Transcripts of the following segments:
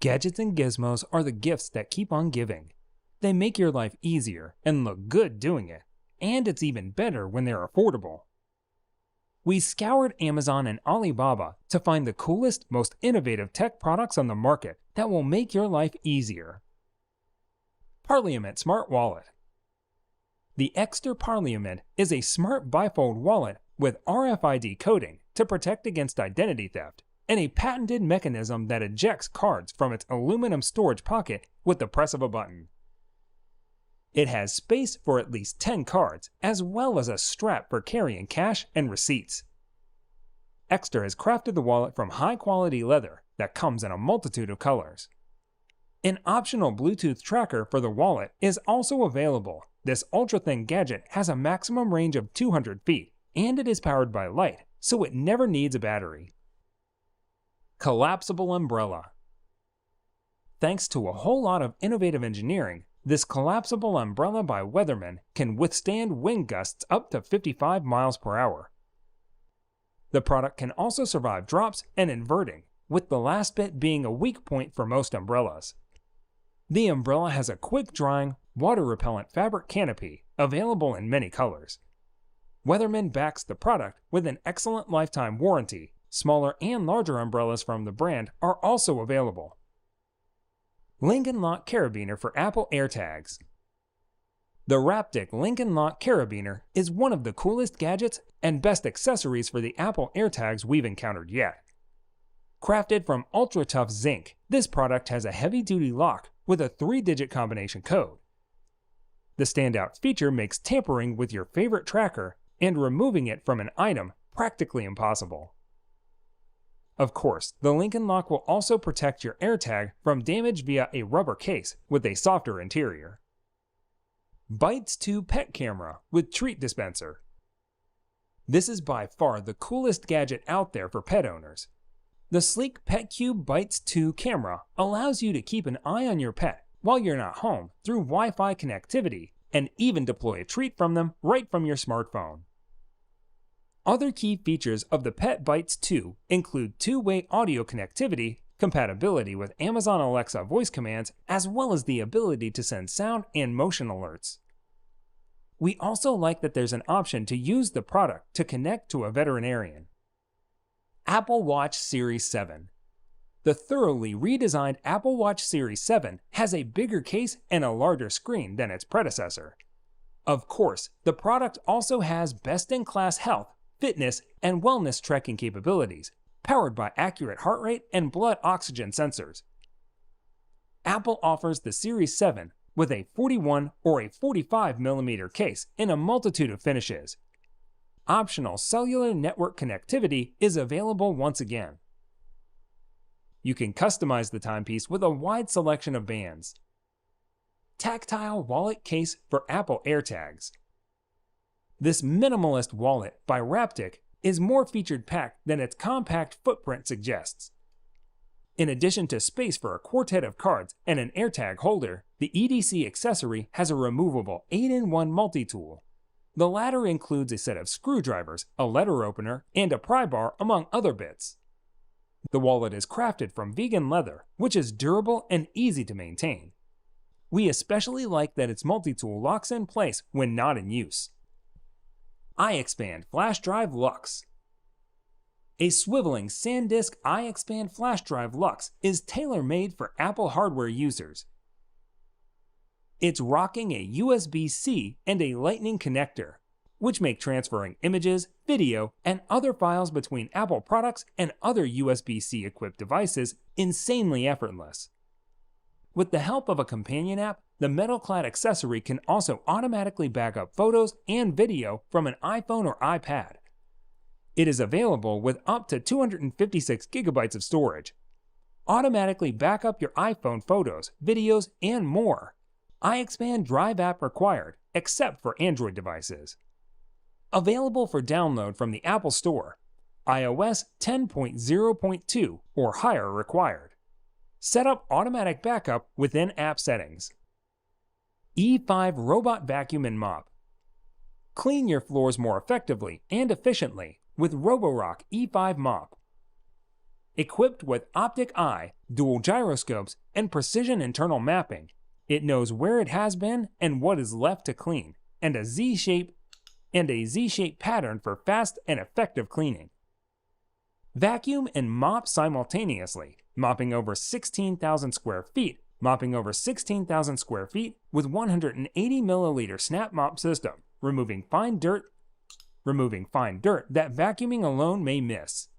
Gadgets and gizmos are the gifts that keep on giving. They make your life easier and look good doing it, and it's even better when they're affordable. We scoured Amazon and Alibaba to find the coolest, most innovative tech products on the market that will make your life easier. Parliament Smart Wallet. The Exter Parliament is a smart bifold wallet with RFID coding to protect against identity theft, and a patented mechanism that ejects cards from its aluminum storage pocket with the press of a button. It has space for at least 10 cards, as well as a strap for carrying cash and receipts. Exter has crafted the wallet from high-quality leather that comes in a multitude of colors. An optional Bluetooth tracker for the wallet is also available. This ultra-thin gadget has a maximum range of 200 feet, and it is powered by light, so it never needs a battery. Collapsible Umbrella. Thanks to a whole lot of innovative engineering, this collapsible umbrella by Weatherman can withstand wind gusts up to 55 miles per hour. The product can also survive drops and inverting, with the last bit being a weak point for most umbrellas. The umbrella has a quick-drying, water-repellent fabric canopy available in many colors. Weatherman backs the product with an excellent lifetime warranty. Smaller and larger umbrellas from the brand are also available. Link and Lock Carabiner for Apple AirTags. The Raptic Link and Lock Carabiner is one of the coolest gadgets and best accessories for the Apple AirTags we've encountered yet. Crafted from ultra-tough zinc, this product has a heavy-duty lock with a 3-digit combination code. The standout feature makes tampering with your favorite tracker and removing it from an item practically impossible. Of course, the Link and Lock will also protect your AirTag from damage via a rubber case with a softer interior. Bytes 2 Pet Camera with Treat Dispenser. This is by far the coolest gadget out there for pet owners. The sleek PetCube Bytes 2 camera allows you to keep an eye on your pet while you're not home through Wi-Fi connectivity, and even deploy a treat from them right from your smartphone. Other key features of the Pet Bytes 2 include two-way audio connectivity, compatibility with Amazon Alexa voice commands, as well as the ability to send sound and motion alerts. We also like that there's an option to use the product to connect to a veterinarian. Apple Watch Series 7. The thoroughly redesigned Apple Watch Series 7 has a bigger case and a larger screen than its predecessor. Of course, the product also has best-in-class health, fitness, and wellness tracking capabilities, powered by accurate heart rate and blood oxygen sensors. Apple offers the Series 7 with a 41 or a 45mm case in a multitude of finishes. Optional cellular network connectivity is available once again. You can customize the timepiece with a wide selection of bands. Tactile wallet case for Apple AirTags. This minimalist wallet by Raptic is more featured-packed than its compact footprint suggests. In addition to space for a quartet of cards and an AirTag holder, the EDC accessory has a removable 8-in-1 multi-tool. The latter includes a set of screwdrivers, a letter opener, and a pry bar, among other bits. The wallet is crafted from vegan leather, which is durable and easy to maintain. We especially like that its multi-tool locks in place when not in use. iXpand Flash Drive Luxe. A swiveling SanDisk iXpand Flash Drive Luxe is tailor-made for Apple hardware users. It's rocking a USB-C and a Lightning connector, which make transferring images, video, and other files between Apple products and other USB-C equipped devices insanely effortless. With the help of a companion app, the metal-clad accessory can also automatically back up photos and video from an iPhone or iPad. It is available with up to 256 GB of storage. Automatically back up your iPhone photos, videos, and more. iXpand Drive app required, except for Android devices. Available for download from the Apple Store. iOS 10.0.2 or higher required. Set up automatic backup within app settings. E5 Robot Vacuum and Mop. Clean your floors more effectively and efficiently with Roborock E5 Mop. Equipped with optic eye, dual gyroscopes, and precision internal mapping, it knows where it has been and what is left to clean, and a Z-shape pattern for fast and effective cleaning. Vacuum and mop simultaneously, mopping over 16,000 square feet, with 180 milliliter snap mop system, removing fine dirt that vacuuming alone may miss.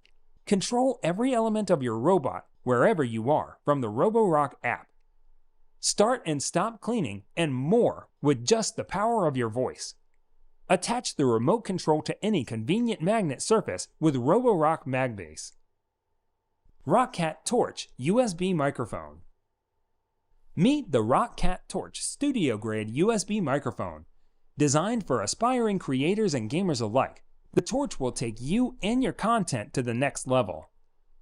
Control every element of your robot wherever you are from the RoboRock app. Start and stop cleaning and more with just the power of your voice. Attach the remote control to any convenient magnet surface with RoboRock MagBase. ROCCAT Torch USB Microphone. Meet the ROCCAT Torch studio-grade USB microphone. Designed for aspiring creators and gamers alike, the Torch will take you and your content to the next level.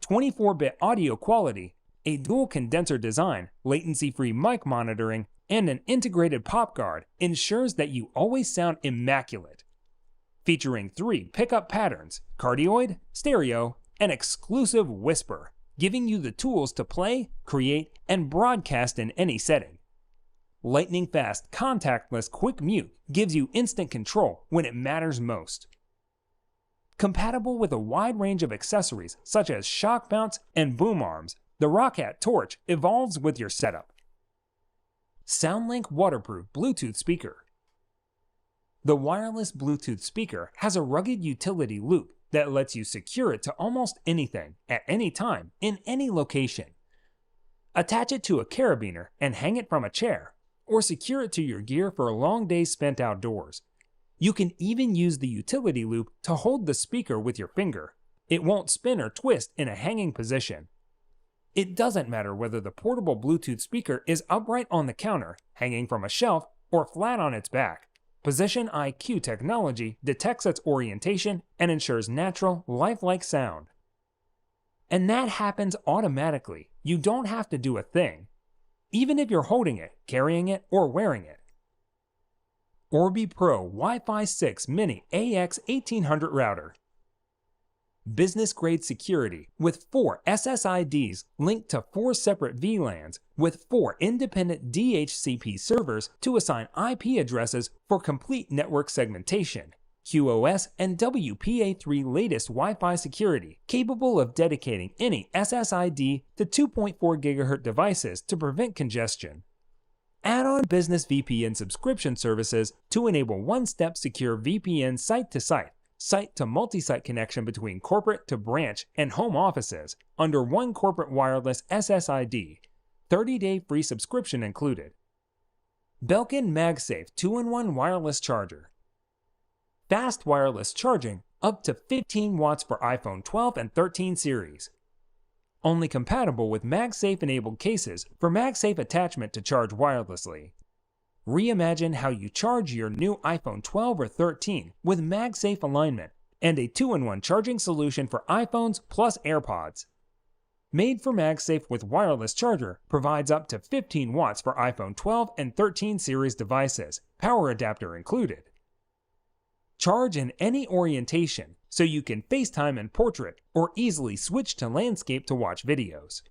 24-bit audio quality, a dual condenser design, latency-free mic monitoring, and an integrated pop guard ensures that you always sound immaculate. Featuring 3 pickup patterns, cardioid, stereo, and exclusive whisper, giving you the tools to play, create, and broadcast in any setting. Lightning-fast, contactless quick mute gives you instant control when it matters most. Compatible with a wide range of accessories such as shock mounts and boom arms, the ROCCAT Torch evolves with your setup. SoundLink waterproof Bluetooth speaker. The wireless Bluetooth speaker has a rugged utility loop that lets you secure it to almost anything, at any time, in any location. Attach it to a carabiner and hang it from a chair, or secure it to your gear for long days spent outdoors. You can even use the utility loop to hold the speaker with your finger. It won't spin or twist in a hanging position. It doesn't matter whether the portable Bluetooth speaker is upright on the counter, hanging from a shelf, or flat on its back. Position IQ technology detects its orientation and ensures natural, lifelike sound. And that happens automatically. You don't have to do a thing, even if you're holding it, carrying it, or wearing it. Orbi Pro Wi-Fi 6 Mini AX1800 router. Business-grade security with 4 SSIDs linked to 4 separate VLANs with 4 independent DHCP servers to assign IP addresses for complete network segmentation. QoS and WPA3 latest Wi-Fi security, capable of dedicating any SSID to 2.4 GHz devices to prevent congestion. Add-on business VPN subscription services to enable one-step secure VPN site-to-site, site-to-multi-site connection between corporate to branch and home offices under one corporate wireless SSID, 30-day free subscription included. Belkin MagSafe 2-in-1 wireless charger. Fast wireless charging up to 15 watts for iPhone 12 and 13 series. Only compatible with MagSafe-enabled cases for MagSafe attachment to charge wirelessly. Reimagine how you charge your new iPhone 12 or 13 with MagSafe alignment and a 2-in-1 charging solution for iPhones plus AirPods. Made for MagSafe with wireless charger provides up to 15 watts for iPhone 12 and 13 series devices, power adapter included. Charge in any orientation so you can FaceTime and portrait or easily switch to landscape to watch videos.